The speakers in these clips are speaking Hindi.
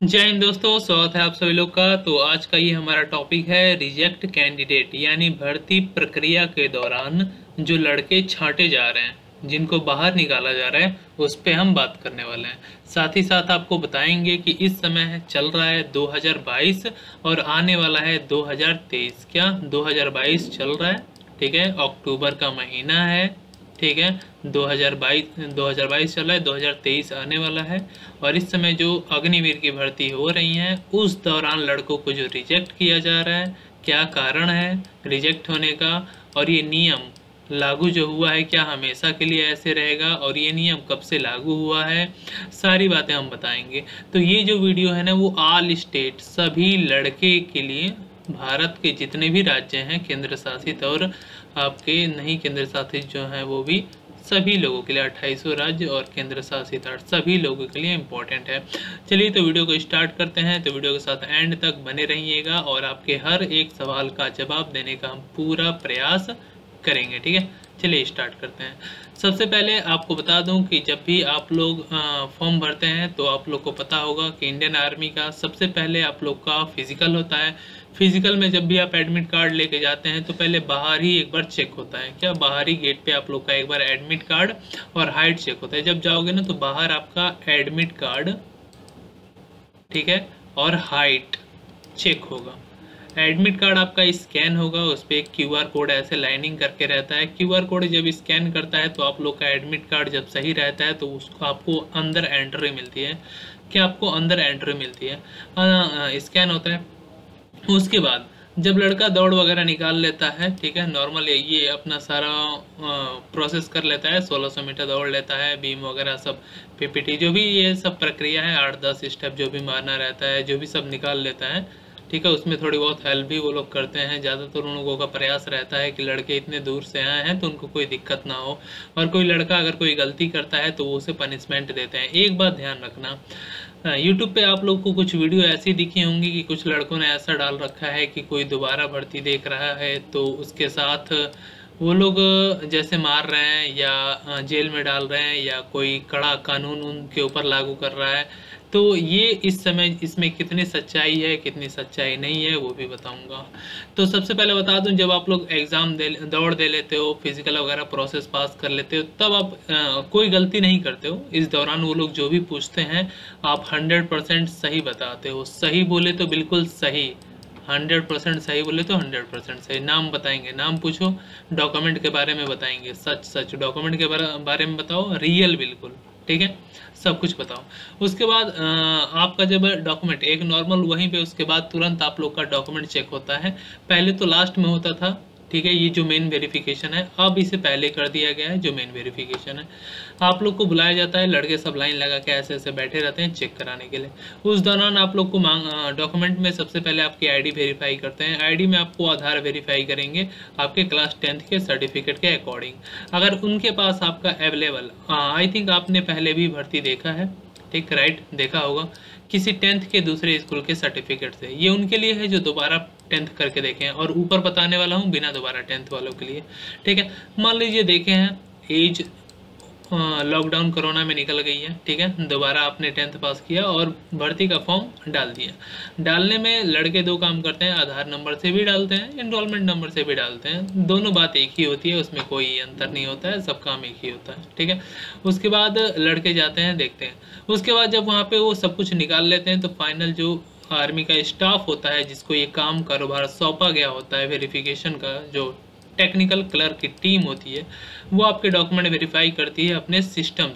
जय हिंद दोस्तों, स्वागत है आप सभी लोग का। तो आज का ये हमारा टॉपिक है रिजेक्ट कैंडिडेट, यानी भर्ती प्रक्रिया के दौरान जो लड़के छांटे जा रहे हैं, जिनको बाहर निकाला जा रहा है, उस पे हम बात करने वाले हैं। साथ ही साथ आपको बताएंगे कि इस समय चल रहा है 2022 और आने वाला है 2023। क्या 2022 चल रहा है? ठीक है, अक्टूबर का महीना है। ठीक है, 2022 चल रहा है, 2023 आने वाला है। और इस समय जो अग्निवीर की भर्ती हो रही है, उस दौरान लड़कों को जो रिजेक्ट किया जा रहा है, क्या कारण है रिजेक्ट होने का, और ये नियम लागू जो हुआ है क्या हमेशा के लिए ऐसे रहेगा, और ये नियम कब से लागू हुआ है, सारी बातें हम बताएंगे। तो ये जो वीडियो है ना, वो ऑल स्टेट, सभी लड़के के लिए, भारत के जितने भी राज्य हैं केंद्र शासित और आपके नहीं केंद्र शासित जो हैं वो भी, सभी लोगों के लिए 28 राज्य और केंद्र शासित 8 सभी लोगों के लिए इम्पोर्टेंट है। चलिए तो वीडियो को स्टार्ट करते हैं। तो वीडियो के साथ एंड तक बने रहिएगा और आपके हर एक सवाल का जवाब देने का हम पूरा प्रयास करेंगे। ठीक है, चलिए स्टार्ट करते हैं। सबसे पहले आपको बता दूं कि जब भी आप लोग फॉर्म भरते हैं तो आप लोग को पता होगा कि इंडियन आर्मी का सबसे पहले आप लोग का फिजिकल होता है। फिजिकल में जब भी आप एडमिट कार्ड लेके जाते हैं तो पहले बाहर ही एक बार चेक होता है। क्या बाहरी गेट पे आप लोग का एक बार एडमिट कार्ड और हाइट चेक होता है। जब जाओगे ना तो बाहर आपका एडमिट कार्ड, ठीक है, और हाइट चेक होगा। एडमिट कार्ड आपका स्कैन होगा, उस पर एक क्यूआर कोड ऐसे लाइनिंग करके रहता है। क्यूआर कोड जब स्कैन करता है तो आप लोग का एडमिट कार्ड जब सही रहता है तो उसको आपको अंदर एंट्री मिलती है। क्या आपको अंदर एंट्री मिलती है, स्कैन होता है। उसके बाद जब लड़का दौड़ वगैरह निकाल लेता है, ठीक है, नॉर्मल ये अपना सारा प्रोसेस कर लेता है, 1600 मीटर दौड़ लेता है, बीम वगैरह सब, पीपीटी जो भी ये सब प्रक्रिया है, 8-10 स्टेप जो भी मारना रहता है, जो भी सब निकाल लेता है। ठीक है, उसमें थोड़ी बहुत हेल्प भी वो लोग करते हैं। ज़्यादातर उन लोगों का प्रयास रहता है कि लड़के इतने दूर से आए हैं तो उनको कोई दिक्कत ना हो, और कोई लड़का अगर कोई गलती करता है तो वो उसे पनिशमेंट देते हैं। एक बात ध्यान रखना, यूट्यूब पे आप लोग को कुछ वीडियो ऐसी दिखी होंगी कि कुछ लड़कों ने ऐसा डाल रखा है कि कोई दोबारा भर्ती देख रहा है तो उसके साथ वो लोग जैसे मार रहे हैं या जेल में डाल रहे हैं या कोई कड़ा कानून उनके ऊपर लागू कर रहा है। तो ये इस समय इसमें कितनी सच्चाई है कितनी सच्चाई नहीं है वो भी बताऊंगा। तो सबसे पहले बता दूं, जब आप लोग एग्ज़ाम दौड़ दे लेते हो, फिजिकल वगैरह प्रोसेस पास कर लेते हो, तब आप कोई गलती नहीं करते हो। इस दौरान वो लोग जो भी पूछते हैं आप 100% सही बताते हो। सही बोले तो बिल्कुल सही, 100% सही बोले तो 100% सही। नाम बताएंगे, नाम पूछो, डॉक्यूमेंट के बारे में बताएंगे, सच सच डॉक्यूमेंट के बारे में बताओ, रियल बिल्कुल। ठीक है, सब कुछ बताओ। उसके बाद आपका जब डॉक्यूमेंट एक नॉर्मल वहीं पे, उसके बाद तुरंत आप लोग का डॉक्यूमेंट चेक होता है। पहले तो लास्ट में होता था, ठीक है, ये जो मेन वेरिफिकेशन है, अब इसे पहले कर दिया गया है। जो मेन वेरिफिकेशन है, आप लोग को बुलाया जाता है, लड़के सब लाइन लगा के ऐसे ऐसे बैठे रहते हैं चेक कराने के लिए। उस दौरान आप लोग को डॉक्यूमेंट में सबसे पहले आपकी आईडी वेरीफाई करते हैं। आईडी में आपको आधार वेरीफाई करेंगे आपके क्लास 10th के सर्टिफिकेट के अकॉर्डिंग। अगर उनके पास आपका अवेलेबल, आई थिंक आपने पहले भी भर्ती देखा है, ठीक, राइट, देखा होगा किसी 10th के दूसरे स्कूल के सर्टिफिकेट से। ये उनके लिए है जो दोबारा 10th करके देखे हैं, और ऊपर बताने वाला हूँ बिना दोबारा 10th वालों के लिए। ठीक है, मान लीजिए देखे हैं एज लॉकडाउन कोरोना में निकल गई है, ठीक है, दोबारा आपने 10th पास किया और भर्ती का फॉर्म डाल दिया। डालने में लड़के दो काम करते हैं, आधार नंबर से भी डालते हैं, एनरोलमेंट नंबर से भी डालते हैं। दोनों बात एक ही होती है, उसमें कोई अंतर नहीं होता है, सब काम एक ही होता है। ठीक है, उसके बाद लड़के जाते हैं, देखते हैं। उसके बाद जब वहाँ पे वो सब कुछ निकाल लेते हैं तो फाइनल जो आर्मी का स्टाफ होता है जिसको ये काम कारोबार सौंपा गया होता है, वेरिफिकेशन का जो टेक्निकल क्लर्क की टीम होती है, वो आपके डॉक्यूमेंट वेरीफाई करती है अपने सिस्टम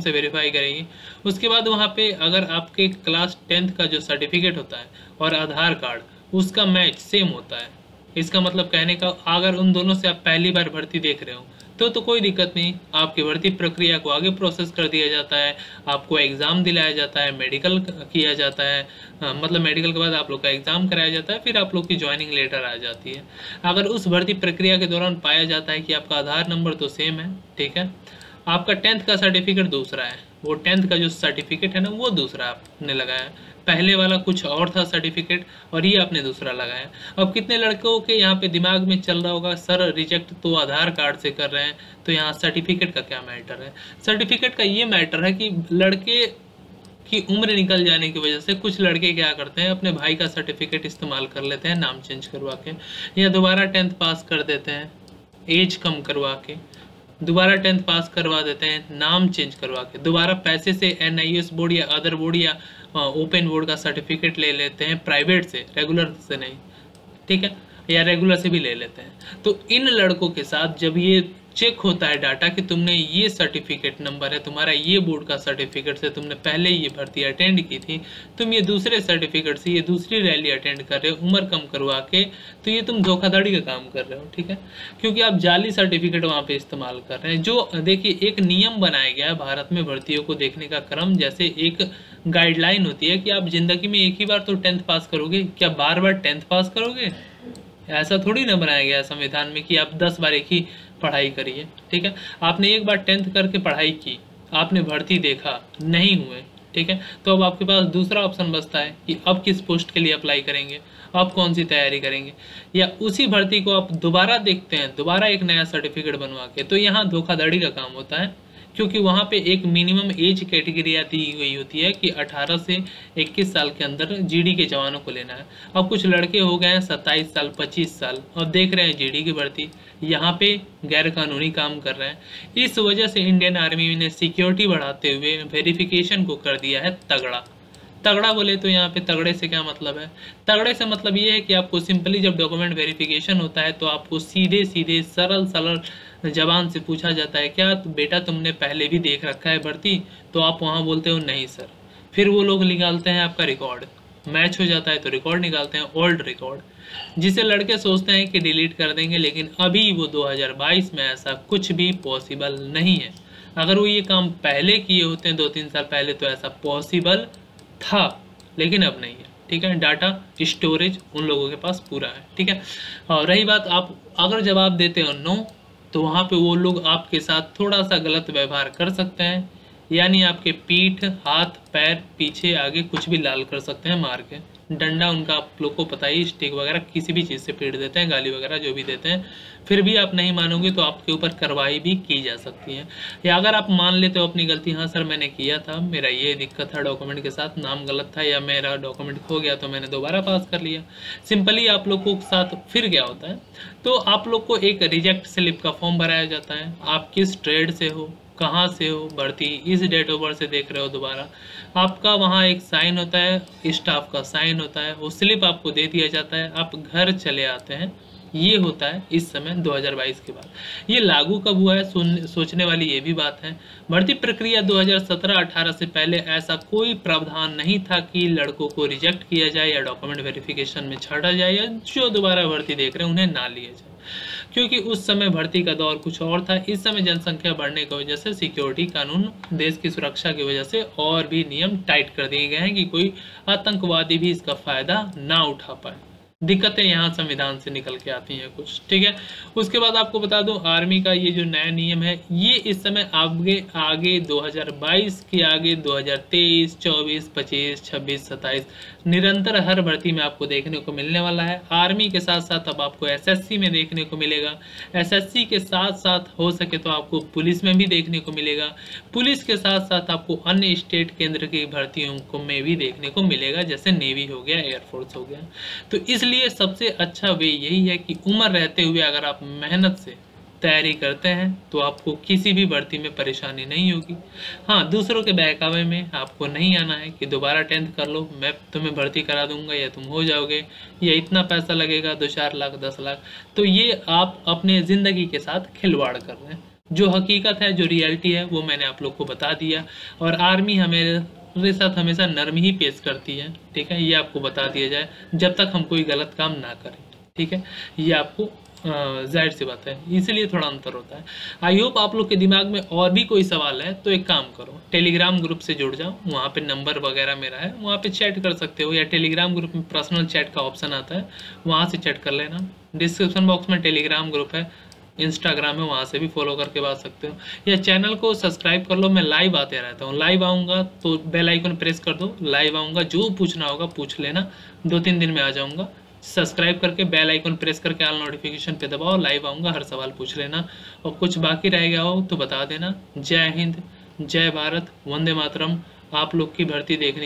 से वेरीफाई करेगी। उसके बाद वहाँ पे अगर आपके क्लास 10th का जो सर्टिफिकेट होता है और आधार कार्ड उसका मैच सेम होता है, इसका मतलब कहने का अगर उन दोनों से आप पहली बार भर्ती देख रहे हो तो कोई दिक्कत नहीं, आपकी भर्ती प्रक्रिया को आगे प्रोसेस कर दिया जाता है। आपको एग्ज़ाम दिलाया जाता है, मेडिकल किया जाता है, मतलब मेडिकल के बाद आप लोग का एग्ज़ाम कराया जाता है, फिर आप लोग की ज्वाइनिंग लेटर आ जाती है। अगर उस भर्ती प्रक्रिया के दौरान पाया जाता है कि आपका आधार नंबर तो सेम है, ठीक है, आपका 10th का सर्टिफिकेट दूसरा है, वो 10th का जो सर्टिफिकेट है ना वो दूसरा आपने लगाया, पहले वाला कुछ और था सर्टिफिकेट और ये आपने दूसरा लगाया। अब कितने लड़कों के यहाँ पे दिमाग में चल रहा होगा, सर रिजेक्ट तो आधार कार्ड से कर रहे हैं तो यहाँ सर्टिफिकेट का क्या मैटर है। सर्टिफिकेट का ये मैटर है कि लड़के कि उम्र निकल जाने की वजह से कुछ लड़के क्या करते हैं, अपने भाई का सर्टिफिकेट इस्तेमाल कर लेते हैं नाम चेंज करवा के, या दोबारा 10th पास कर देते हैं एज कम करवा के, दोबारा 10th पास करवा देते हैं नाम चेंज करवा के, दोबारा पैसे से NIS बोर्ड या अदर बोर्ड या ओपन बोर्ड का सर्टिफिकेट ले लेते हैं प्राइवेट से, रेगुलर से नहीं, ठीक है, या रेगुलर से भी ले लेते हैं। तो इन लड़कों के साथ जब ये चेक होता है डाटा कि तुमने ये सर्टिफिकेट नंबर है तुम्हारा, ये बोर्ड का सर्टिफिकेट से तुमने पहले ये भर्ती अटेंड की थी, तुम ये दूसरे सर्टिफिकेट से ये दूसरी रैली अटेंड कर रहे हो उम्र कम करवा के, तो ये तुम धोखाधड़ी का काम कर रहे हो, ठीक है, क्योंकि आप जाली सर्टिफिकेट वहाँ पे इस्तेमाल कर रहे हैं। जो देखिए एक नियम बनाया गया है भारत में भर्तियों को देखने का क्रम, जैसे एक गाइडलाइन होती है कि आप जिंदगी में एक ही बार तो 10th पास करोगे, क्या बार बार 10th पास करोगे? ऐसा थोड़ी ना बनाया गया संविधान में कि आप 10 बार एक ही पढ़ाई करिए, ठीक है। आपने एक बार 10th करके पढ़ाई की, आपने भर्ती देखा नहीं हुए, ठीक है, तो अब आपके पास दूसरा ऑप्शन बचता है कि अब किस पोस्ट के लिए अप्लाई करेंगे, अब कौन सी तैयारी करेंगे, या उसी भर्ती को आप दोबारा देखते हैं दोबारा एक नया सर्टिफिकेट बनवा के। तो यहाँ धोखाधड़ी का काम होता है, क्योंकि वहाँ पे एक मिनिमम एज कैटेगरी दी हुई होती है कि 18 से 21 साल के अंदर GD के जवानों को लेना है। अब कुछ लड़के हो गए हैं 27 साल 25 साल और देख रहे हैं GD की भर्ती, यहाँ पे गैर कानूनी काम कर रहे हैं। इस वजह से इंडियन आर्मी ने सिक्योरिटी बढ़ाते हुए वेरिफिकेशन को कर दिया है तगड़ा। तगड़ा बोले तो यहाँ पे तगड़े से क्या मतलब है? तगड़े से मतलब ये है कि आपको सिंपली जब डॉक्यूमेंट वेरिफिकेशन होता है तो आपको सीधे सीधे सरल सरल जबान से पूछा जाता है, क्या बेटा तुमने पहले भी देख रखा है भर्ती? तो आप वहाँ बोलते हो नहीं सर। फिर वो लोग निकालते हैं आपका रिकॉर्ड, मैच हो जाता है तो रिकॉर्ड निकालते हैं, ओल्ड रिकॉर्ड, जिसे लड़के सोचते हैं कि डिलीट कर देंगे, लेकिन अभी वो 2022 में ऐसा कुछ भी पॉसिबल नहीं है। अगर वो ये काम पहले किए होते हैं 2-3 साल पहले तो ऐसा पॉसिबल था, लेकिन अब नहीं है, ठीक है। डाटा स्टोरेज उन लोगों के पास पूरा है, ठीक है। और रही बात, आप अगर जवाब देते हो नो, तो वहाँ पे वो लोग आपके साथ थोड़ा सा गलत व्यवहार कर सकते हैं, यानी आपके पीठ, हाथ, पैर, पीछे, आगे कुछ भी लाल कर सकते हैं मार के। डंडा उनका आप लोग को पता ही, स्टिक वगैरह किसी भी चीज़ से पीट देते हैं, गाली वगैरह जो भी देते हैं। फिर भी आप नहीं मानोगे तो आपके ऊपर कार्रवाई भी की जा सकती है। या अगर आप मान लेते हो अपनी गलती, हाँ सर मैंने किया था, मेरा ये दिक्कत था डॉक्यूमेंट के साथ, नाम गलत था या मेरा डॉक्यूमेंट खो गया तो मैंने दोबारा पास कर लिया, सिंपली आप लोग को साथ फिर क्या होता है, तो आप लोग को एक रिजेक्ट स्लिप का फॉर्म भराया जाता है। आप किस ट्रेड से हो, कहाँ से हो, भर्ती इस डेट ऑफ बर्थ से देख रहे हो, दोबारा आपका वहाँ एक साइन होता है, स्टाफ का साइन होता है, वो स्लिप आपको दे दिया जाता है, आप घर चले आते हैं। ये होता है इस समय 2022 के बाद। ये लागू कब हुआ है, सोचने वाली ये भी बात है। भर्ती प्रक्रिया 2017-18 से पहले ऐसा कोई प्रावधान नहीं था कि लड़कों को रिजेक्ट किया जाए या डॉक्यूमेंट वेरिफिकेशन में छाड़ा जाए या जो दोबारा भर्ती देख रहे हैं उन्हें ना लिया जाए, क्योंकि उस समय भर्ती का दौर कुछ और था। इस समय जनसंख्या बढ़ने की वजह से सिक्योरिटी कानून, देश की सुरक्षा की वजह से और भी नियम टाइट कर दिए गए हैं कि कोई आतंकवादी भी इसका फायदा ना उठा पाए। दिक्कतें यहाँ संविधान से निकल के आती हैं कुछ, ठीक है। उसके बाद आपको बता दूं, आर्मी का ये जो नया नियम है ये इस समय आगे 2022 के आगे 2023, 24, 25, 26, 27 निरंतर हर भर्ती में आपको देखने को मिलने वाला है। आर्मी के साथ साथ अब आपको SSC में देखने को मिलेगा, SSC के साथ साथ हो सके तो आपको पुलिस में भी देखने को मिलेगा, पुलिस के साथ साथ आपको अन्य स्टेट केंद्र की भर्तियों को में भी देखने को मिलेगा, जैसे नेवी हो गया, एयरफोर्स हो गया। तो इसलिए सबसे अच्छा वे यही है कि उम्र रहते हुए अगर आप मेहनत से तैयारी करते हैं तो आपको किसी भी भर्ती में परेशानी नहीं होगी। हाँ, दूसरों के बहकावे में आपको नहीं आना है कि दोबारा 10th कर लो, मैं तुम्हें भर्ती करा दूंगा या तुम हो जाओगे, या इतना पैसा लगेगा 2-4 लाख 10 लाख। तो ये आप अपने ज़िंदगी के साथ खिलवाड़ कर रहे हैं। जो हकीकत है, जो रियलिटी है, वो मैंने आप लोग को बता दिया। और आर्मी हमें साथ हमेशा नरम ही पेश करती है, ठीक है, ये आपको बता दिया जाए जब तक हम कोई गलत काम ना करें, ठीक है। ये आपको जाहिर सी बात है, इसलिए थोड़ा अंतर होता है। आई होप आप लोग के दिमाग में और भी कोई सवाल है तो एक काम करो, टेलीग्राम ग्रुप से जुड़ जाओ, वहाँ पे नंबर वगैरह मेरा है, वहाँ पे चैट कर सकते हो, या टेलीग्राम ग्रुप में पर्सनल चैट का ऑप्शन आता है, वहाँ से चैट कर लेना। डिस्क्रिप्शन बॉक्स में टेलीग्राम ग्रुप है, इंस्टाग्राम है, वहाँ से भी फॉलो करके आ सकते हो, या चैनल को सब्सक्राइब कर लो। मैं लाइव आते रहता हूँ, लाइव आऊँगा तो बेल आइकन प्रेस कर दो, लाइव आऊँगा, जो पूछना होगा पूछ लेना, 2-3 दिन में आ जाऊँगा। सब्सक्राइब करके बेल आइकन प्रेस करके ऑल नोटिफिकेशन पे दबाओ, लाइव आऊँगा, हर सवाल पूछ लेना, और कुछ बाकी रह गया हो तो बता देना। जय हिंद, जय भारत, वंदे मातरम। आप लोग की भर्ती देखने